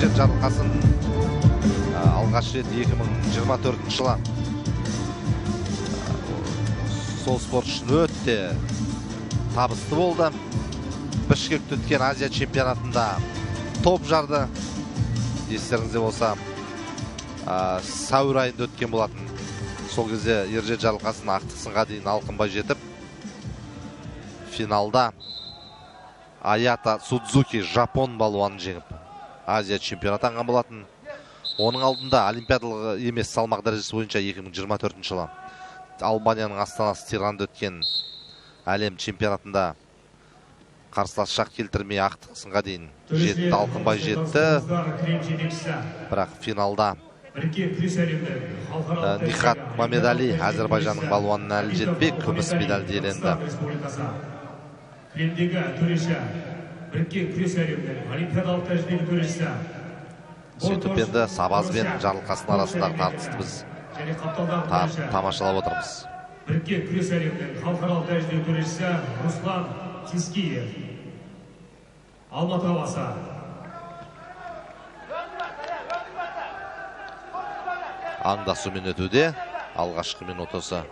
Ержет Жарылқасын алғаш рет 2024 жылы сол спорт үшін өте табысты болды. Бішкекте өткен Азия чемпионатында топ жарды. Естеріңізде болса, сәуір айында өткен болатын. Сол кезде Ержет Жарылқасын ақтық сынға дейін алқынбай жетіп, финалда Аята Судзуки жапон балуанын жеңіп Азия чемпионаты атанған болатын. Оның алдында олимпиадалық емес салмақ дәрежесі бойынша 2024 жылы Албанияның астанасы Тиранда өткен әлем чемпионатында қарсылас шақ келтірмей ақтық сынға дейін жетті, алқынбай жетті. Бірақ финалда Нихат Мамедали Әзербайжанның балуанына әлі жетпей күміс медаль иеленді. Кремдегі төреші, біріккен күрес әлемінің олимпиадалық тәжірибелі төрешісі. Сөйтіп енді Сабаз бен Жарылқасын арасындағы тартысты біз тамашалап отырмыз. Біріккен күрес әлемінің халықаралық тәжірибелі төрешісі Руслан Тискиев. Алматы қаласы. Аңдасумен өтуде. Алғашқы минут осы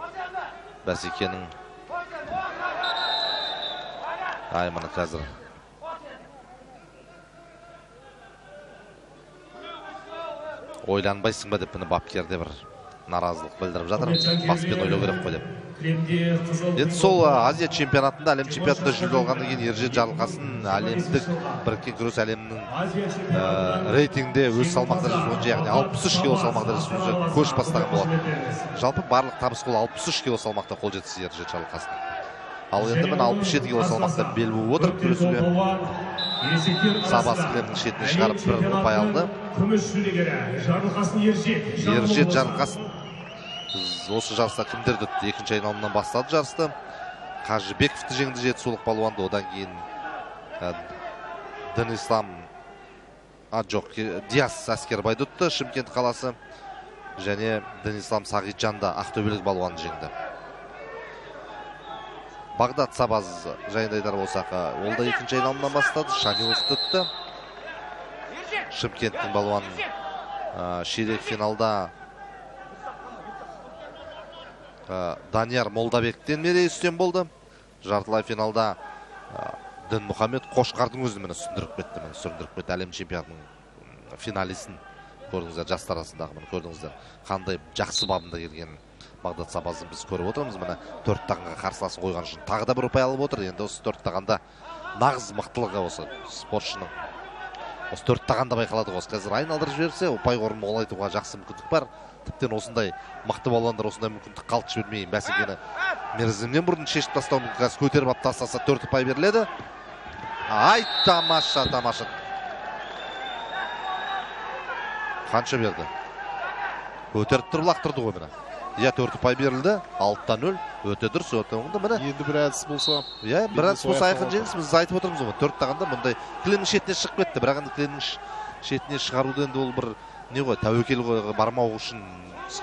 бәсекенің. Мына қазір ойланбайсың ба деп, бапкерде бір наразылық білдіріп жатыр. Баспен ойлау керек қой деп. Енді сол Азия чемпионатында, әлем чемпионатында жүлде алғаннан кейін Ержет Жарылқасын әлемдік біріккен күрес әлемінің рейтингінде өз салмақ дәрежесі бойынша, яғни 63 кило салмақ дәрежесі бойынша көш бастаған болады. Жалпы барлық табыс қол 63 кило салмақта қол жеткізді Ержет Жарылқасын. Ал енді міне 67 кило салмақта бел буып отыр күресуге. Сабаз кілемнің шетіне шығарып бір ұпай алды. Күміс жүлдегері Жарылқасын Ержет Жарылқасын осы жарыста кімдерді өтті? Екінші айналымнан бастады жарысты. Қажыбековті жеңді жетісулық балуанды. Одан кейін Диас Әскербайды өтті, Шымкент қаласы. Және Денислам Сағитжанды Ақтөбелік балуанды жеңді. Бағдат Сабаз жайында айтар болсақ, ол да екінші айналымнан бастады. Шамиловты өтті. Шымкенттің балуанын ширек финалда Данияр Молдабектен мерей үстем болды. Жартылай финалда Дінмұхамед Қошқардың өзін сүндіріп кетті. Әлем чемпионатының финалисін көрдіңіздер, жастар арасындағы көрдіңіздер. Қандай жақсы бабында келген Бағдат Сабазды біз көріп отырмыз. 4 тағанға қарсыласын қойған үшін тағы да бір ұпай алып отыр. Енді осы 4 тағанда нағыз мықтылығы осы спортшының. Осы 4 тағанда байқалады. Осы қазір айналдырып жіберсе, ұпай қорын молайтуға жақсы мүмкіндік бар. Тіптен осындай мықты балуандар осындай мүмкіндік қалт жібермей, бәсекені мерзімнен бұрын шешіп тастау мүмкіндігі көтеріп алып тастаса 4 ұпай беріледі. Ай, тамаша. Қанша берді? Көтеріп тұрып лақтырды ғой міне. 4 ұпай берілді, 6-0, өте дұрыс, өте оңды. Енді бір әдіс болса. Бір әдіс болса айқын жеңіс, біз айтып отырмыз ғой. 4 тағанда мұндай кілемнің шетіне шығып кетті. Бірақ енді кілемнің шетіне шығаруды енді ол бір не ғой, тәуекел бармау үшін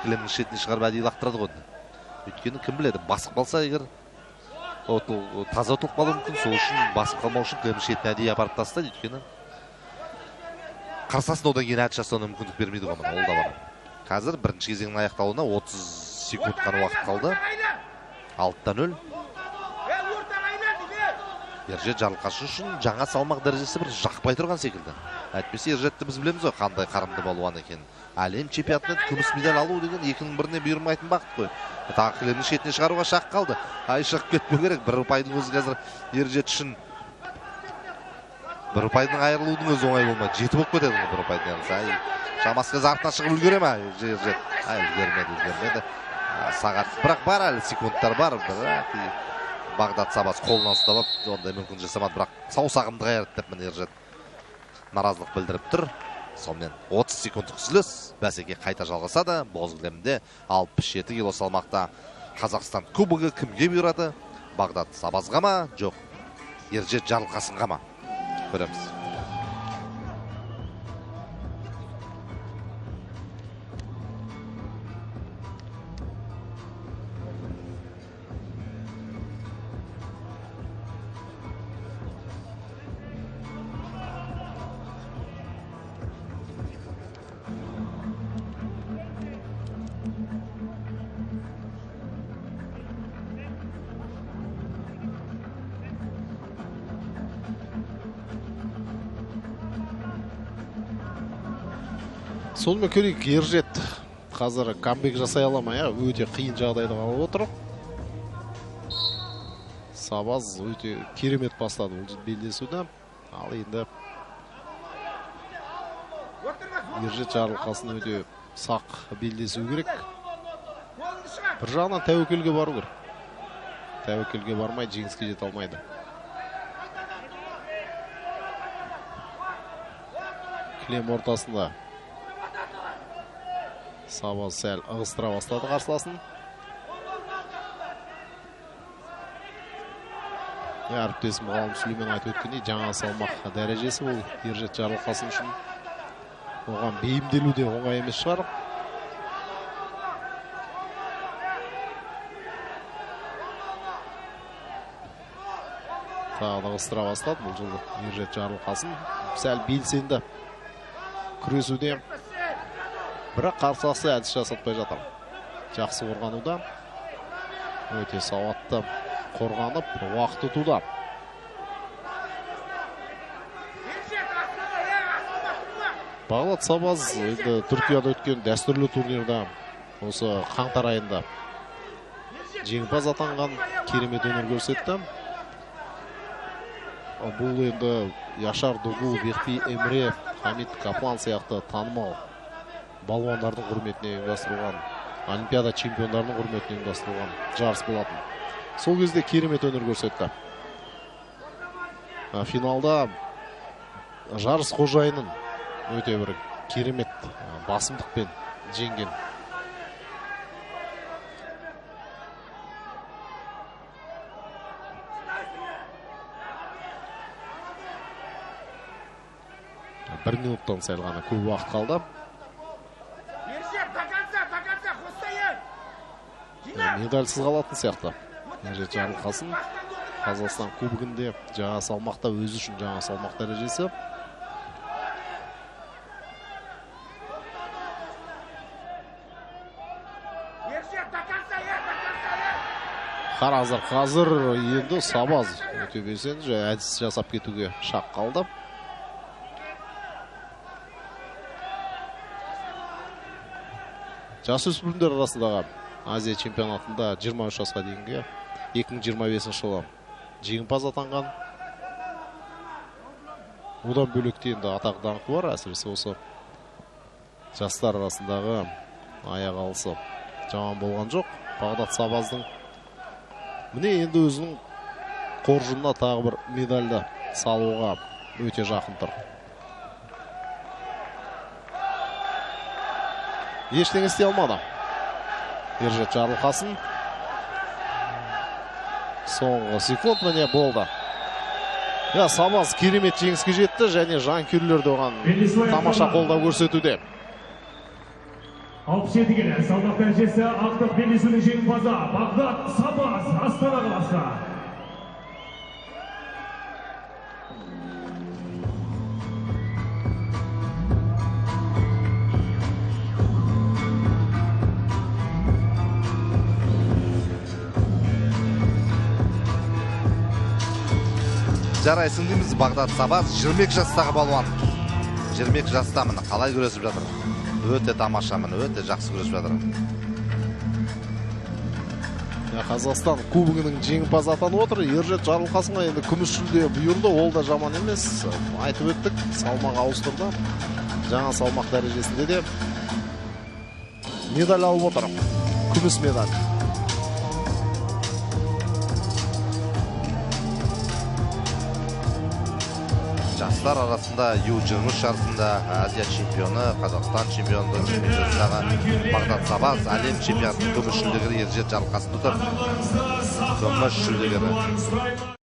кілемнің шетіне шығарып әдейі лақтырады ғой. Өйткені кім біледі, басып қалса егер таза ұтылып қалуы мүмкін, сол үшін басып қалмау үшін кілемнің шетіне әдейі апарып тастайды. Өйткені қарсыласына одан кейін әдіс жасауына мүмкіндік бермейді ғой, ол да бар. Қазір бірінші кезеңнің аяқталуына 30 секунд қана уақыт қалды. 6-0. Ержет Жарылқасын үшін жаңа салмақ дәрежесі бір жақпай тұрған секілді. Әйтпесе Ержетті біз білеміз ғой, қандай қарымды балуан екен. Әлем чемпионатынан күміс медаль алу деген екінің біріне бұйырмайтын бақыт қой. Тағы кілемнің шетіне шығаруға шақ қалды. Шығып кетпеу керек. Бір ұпайдың өзі қазір Ержет үшін бір ұпайдың айырылудың өзі оңай болмайды. 7 болып кетеді бір ұпайдың. Шамасы қазір артына шығып үлгере ме? Үлгермеді. Сағат бірақ бар әлі, секундтар бар. Бағдат Сабаз қолынан ұстап, ондай мүмкін жасамады, бірақ саусағымды қайырды деп Ержет наразылық білдіріп тұр. Сонымен 30 секундтық үзіліс, бәсеке қайта жалғасады. Боз кілемде 67 кило салмақта Қазақстан кубогы кімге бұйырады? Бағдат Сабазға ма, жоқ Ержет Жарылқасынға ма? Көреміз. Сонымен көрейік, Ержет қазір камбек жасай аламай, өте қиын жағдайда қалып отыр. Сабаз өте керемет бастады бұл белдесуді. Ал енді Ержет Жарылқасын өте сақ белдесу керек. Бір жағынан тәуекелге бару керек. Тәуекелге бармай жеңіске жете алмайды. Кілем ортасында Сабаз сәл ығыстыра бастады қарсыласын. Әріптесім Ғалым Сүлеймен айтып өткендей, жаңа салмақ дәрежесі бұл Ержет Жарылқасын үшін оған бейімделу де оңай емес шығар. Тағы да ығыстыра бастады бұл жолы Ержет Жарылқасын. Сәл белсенді күресуде, бірақ қарсыласы әдіс жасатпай жатыр. Жақсы қорғануда, өте сауатты қорғанып, уақыт ұтуда. Бағдат Сабаз Түркияда өткен дәстүрлі турнирда осы қаңтар айында жеңімпаз атанған, керемет өнер көрсетті. Бұл енді Яшар Дугу, Бехти Эмре, Хамид Каплан сияқты танымал балуандардың құрметіне ұйымдастырылған, Олимпиада чемпиондарының құрметіне ұйымдастырылған жарыс болатын. Сол кезде керемет өнер көрсетті. Финалда жарыс қожайынын өте бір керемет басымдықпен жеңген. Бір минуттан сәл ғана көп уақыт қалды. Медальсыз қалатын сияқты. Ержет Жарылқасын Қазақстан кубогінде жаңа салмақта өзі үшін жаңа салмақ дәрежесі. Қазір енді Сабаз өте белсенді әдіс жасап кетуге шақ қалды. Жасөспірімдер арасындағы Азия чемпионатында 23 жасқа дейінгі 2025 жылы жеңімпаз атанған. Одан бөлекте енді атақ даңқы бар, әсіресе осы жастар арасындағы аяқ алысы жаман болған жоқ. Бағдат Сабаздың міне енді өзінің қоржынына тағы бір медальді салуға өте жақын тұр. Ештеңе істей алмады Ержет Жарылқасын. Соңғы секунд міне болды. Сабаз керемет жеңіске жетті және жанкүйерлер де оған тамаша қолдау көрсетуде. 67 келі салмақ дәрежесі ақтық белдесудің жеңімпазы Бағдат Сабаз, Астана қаласы. Жарайсың дейміз, Бағдат Сабаз 22 жастағы балуан. 22 жаста міне қалай күресіп жатыр. Өте тамаша, міне өте жақсы күресіп жатыр. Қазақстан кубогының жеңімпазы атанып отыр. Ержет Жарылқасынға енді күміс жүлде бұйырды, ол да жаман емес. Айтып өттік, салмақ ауыстырды. Жаңа салмақ дәрежесінде де медаль алып отыр. Күміс медаль. Жастар арасында Ю-20 жарысында Азия чемпионы, Қазақстан чемпионы Бағдат Сабаз, әлем чемпионатының күміс жүлдегері Ержет Жарылқасын тұр. Күміс жүлдегері.